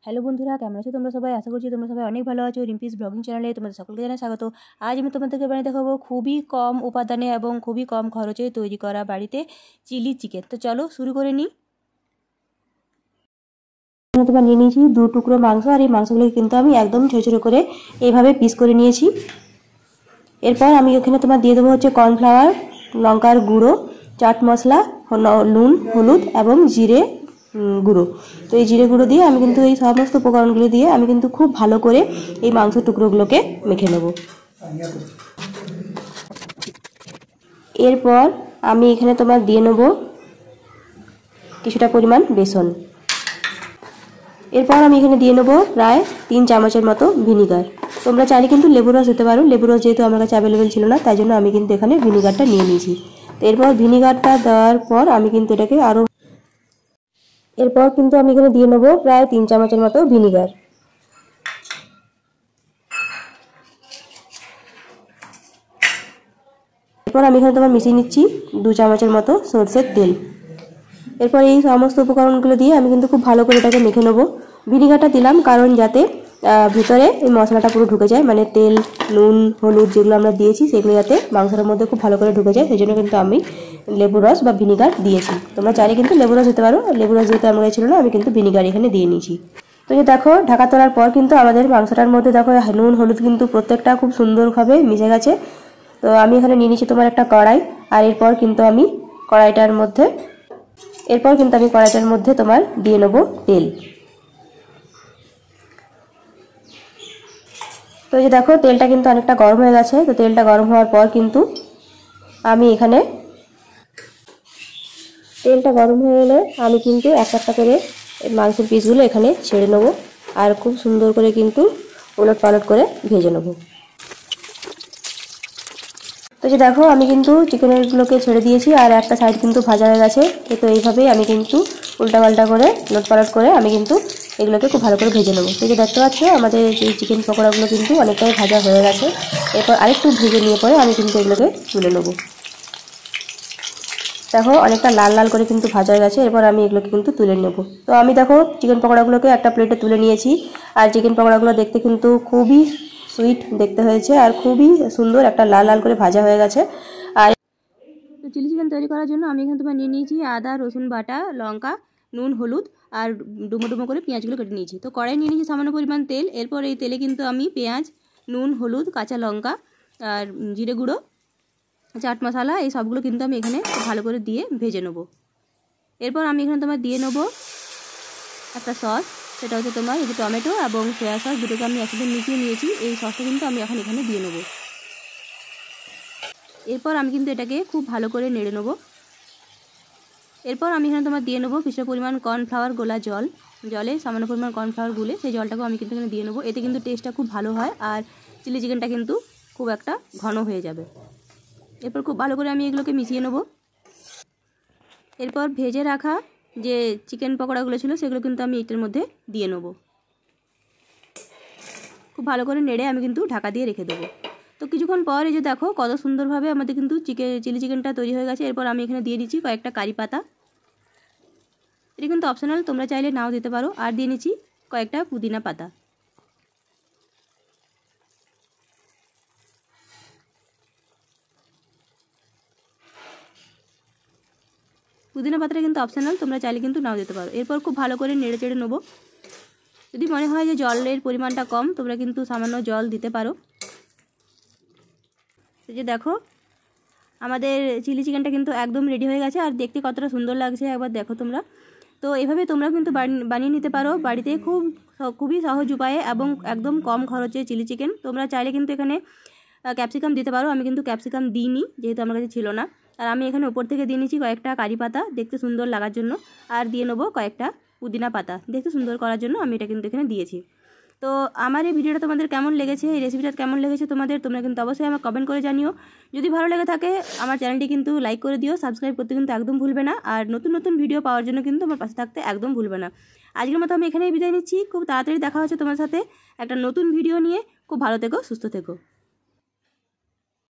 Hello বন্ধুরা, কেমন আছো তোমরা সবাই? আশা করছি তোমরা সবাই অনেক ভালো আছো। রিম্পিস ব্লগিং চ্যানেলে তোমাদের সকলকে জানাই স্বাগত। আজ আমি তোমাদেরকে বানিয়ে দেখাবো খুবই কম উপাদানে এবং খুবই কম খরচে তৈরি করা বাড়িতে চিলি চিকেন। তো চলো শুরু করে নিই। তোমার নিয়ে নিয়েছি 2 টুকরো মাংস, আর এই মাংসগুলোকে কিন্তু আমি একদম ছোটো ছোটো করে এইভাবে পিস করে নিয়েছি। এরপর আমি এখানে তোমার দিয়ে দেবো হচ্ছে কর্নফ্লাওয়ার, লঙ্কার গুঁড়ো, চাট মশলা, নুন, হলুদ এবং জিরে গুঁড়ো। তো এই জিরে গুঁড়ো দিয়ে আমি কিন্তু এই সমস্ত উপকরণগুলো দিয়ে আমি কিন্তু খুব ভালো করে এই মাংসের টুকরোগুলোকে মেখে নেব। এরপর আমি এখানে তোমার দিয়ে নেব কিছুটা পরিমাণ বেসন। এরপর আমি এখানে দিয়ে নেব প্রায় 3 চামচের মতো ভিনিগার। তোমরা চাইলে কিন্তু লেবু রস দিতে পারো, লেবু রস যেহেতু আমার কাছে অ্যাভেলেবেল ছিল না তাই জন্য আমি কিন্তু এখানে ভিনিগারটা নিয়ে নিয়েছি। তো এরপর ভিনিগারটা দেওয়ার পর আমি কিন্তু এটাকে এরপর কিন্তু আমি এখানে দিয়ে নেব প্রায় 3 চামচের মতো ভিনিগার। এরপর আমি এখানে তোমার মিশিয়ে নিচ্ছি 2 চামচের মতো সরষের তেল। এরপর এই সমস্ত উপকরণগুলো দিয়ে আমি কিন্তু খুব ভালো করে এটাকে মেখে নেব। ভিনিগারটা দিলাম কারণ যাতে ভিতরে এই মশলাটা পুরো ঢুকে যায়, মানে তেল, নুন, হলুদ যেগুলো আমরা দিয়েছি সেগুলো যাতে মাংসের মধ্যে খুব ভালো করে ঢুকে যায়, সেই জন্য কিন্তু আমি লেবু রস বা ভিনিগার দিয়েছি। তোমরা চাইলে কিন্তু লেবু রস দিতে পারো, লেবু রস যেহেতু আমার কাছে ছিল না আমি কিন্তু ভিনিগার এখানে দিয়ে নিয়েছি। তো এই দেখো ঢাকা তোলার পর কিন্তু আমাদের মাংসটার মধ্যে দেখো নুন হলুদ কিন্তু প্রত্যেকটা খুব সুন্দরভাবে মিশে গেছে। তো আমি এখানে নিয়ে নিচ্ছি তোমার একটা কড়াই, আর এরপর কিন্তু আমি কড়াইটার মধ্যে তোমার দিয়ে নেব তেল। তো এই যে দেখো তেলটা কিন্তু অনেকটা গরম হয়ে গেছে। তো তেলটা গরম হওয়ার পর কিন্তু আমি এখানে তেলটা গরম হয়ে এলে আমি কিন্তু একটা করে মাংসের পিসগুলো এখানে ছেড়ে নেব, আর খুব সুন্দর করে কিন্তু উলট পালট করে ভেজে নেব। তো যে দেখো আমি কিন্তু চিকেনগুলোকে ছেড়ে দিয়েছি আর একটা সাইড কিন্তু ভাজা হয়ে গেছে। তো এইভাবেই আমি কিন্তু উল্টাপাল্টা করে উলট পালট করে আমি কিন্তু এগুলোকে খুব ভালো করে ভেজে নেবো। তো যে দেখতে পাচ্ছ আমাদের এই চিকেন পকোড়াগুলো কিন্তু অনেকটাই ভাজা হয়ে গেছে। এরপর আরেকটু ভেজে নিয়ে পরে আমি কিন্তু এগুলোকে তুলে নেবো। দেখো অনেকটা লাল লাল করে কিন্তু ভাজা হয়ে গেছে। এরপর আমি এগুলোকে কিন্তু তুলে নেব। তো আমি দেখো চিকেন পকোড়াগুলোকে একটা প্লেটে তুলে নিয়েছি, আর চিকেন পকোড়াগুলো দেখতে কিন্তু খুবই সুইট দেখতে হয়েছে আর খুবই সুন্দর একটা লাল লাল করে ভাজা হয়ে গেছে। আর তো চিলি চিকেন তৈরি করার জন্য আমি এখানে তোমার নিয়ে নিয়েছি আদা, রসুন বাটা, লঙ্কা, নুন, হলুদ আর ডুমো ডুমো করে পেঁয়াজগুলো কেটে নিয়েছি। তো কড়াই নিয়ে নিয়েছি সামান্য পরিমাণ তেল। এরপর এই তেলে কিন্তু আমি পেঁয়াজ, নুন, হলুদ, কাঁচা লঙ্কা আর জিরে গুঁড়ো, চাট মশলা এই সবগুলো কিন্তু আমি এখানে ভালো করে দিয়ে ভেজে নেব। এরপর আমি এখানে তোমার দিয়ে নেব একটা সস, সেটা হচ্ছে তোমার এই যে টমেটো এবং সয়া সস দুটোকে আমি একসাথে মিশিয়ে নিয়েছি। এই সসটা কিন্তু আমি এখন এখানে দিয়ে নেব। এরপর আমি কিন্তু এটাকে খুব ভালো করে নেড়ে নেব। এরপর আমি এখানে তোমার দিয়ে নেবো কিছুটা পরিমাণ কর্নফ্লাওয়ার গোলা জলে সামান্য পরিমাণ কর্নফ্লাওয়ার গুলে সেই জলটাকেও আমি কিন্তু এখানে দিয়ে নেবো। এতে কিন্তু টেস্টটা খুব ভালো হয় আর চিলি চিকেনটা কিন্তু খুব একটা ঘন হয়ে যাবে। এরপর খুব ভালো করে আমি এগুলোকে মিশিয়ে নেব। এরপর ভেজে রাখা যে চিকেন পকোড়াগুলো ছিল সেগুলো কিন্তু আমি এটার মধ্যে দিয়ে নেব। খুব ভালো করে নেড়ে আমি কিন্তু ঢাকা দিয়ে রেখে দেবো। তো কিছুক্ষণ পর এই যে দেখো কত সুন্দরভাবে আমাদের কিন্তু চিলি চিকেনটা তৈরি হয়ে গেছে। এরপর আমি এখানে দিয়ে দিচ্ছি কয়েকটা কারি পাতা। এটা কিন্তু অপশনাল, তোমরা চাইলে নাও দিতে পারো। আর দিয়ে নিচ্ছি কয়েকটা পুদিনা পাতা। পুদিনা পাতাটা কিন্তু অপশনাল, তোমরা চাইলে কিন্তু নাও দিতে পারো। এরপর খুব ভালো করে নেড়ে চেড়ে নেবো। যদি মনে হয় যে জলের পরিমাণটা কম তোমরা কিন্তু সামান্য জল দিতে পারো। এই যে দেখো আমাদের চিলি চিকেনটা কিন্তু একদম রেডি হয়ে গেছে, আর দেখতে কতটা সুন্দর লাগছে একবার দেখো তোমরা। তো এভাবে তোমরা কিন্তু বানিয়ে নিতে পারো বাড়িতে খুবই সহজ উপায়ে এবং একদম কম খরচে চিলি চিকেন। তোমরা চাইলে কিন্তু এখানে ক্যাপসিকাম দিতে পারো, আমি কিন্তু ক্যাপসিকাম দিইনি যেহেতু আমার কাছে ছিল না। আর আমি এখানে উপর থেকে দিয়ে নিচ্ছি কয়েকটা কারি পাতা দেখতে সুন্দর লাগার জন্য, আর দিয়ে নেবো কয়েকটা পুদিনা পাতা দেখতে সুন্দর করার জন্য আমি এটা কিন্তু এখানে দিয়েছি। তো আমার এই ভিডিওটা তোমাদের কেমন লেগেছে, এই রেসিপিটা কেমন লেগেছে তোমরা কিন্তু অবশ্যই আমার কমেন্ট করে জানিও। যদি ভালো লেগে থাকে আমার চ্যানেলটি কিন্তু লাইক করে দিও, সাবস্ক্রাইব করতে কিন্তু একদম ভুলবে না, আর নতুন নতুন ভিডিও পাওয়ার জন্য কিন্তু আমার পাশে থাকতে একদম ভুলবে না। আজকের মতো আমি এখানেই বিদায় নিচ্ছি। খুব তাড়াতাড়ি দেখা হচ্ছে তোমার সাথে একটা নতুন ভিডিও নিয়ে। খুব ভালো থেকো, সুস্থ থেকো।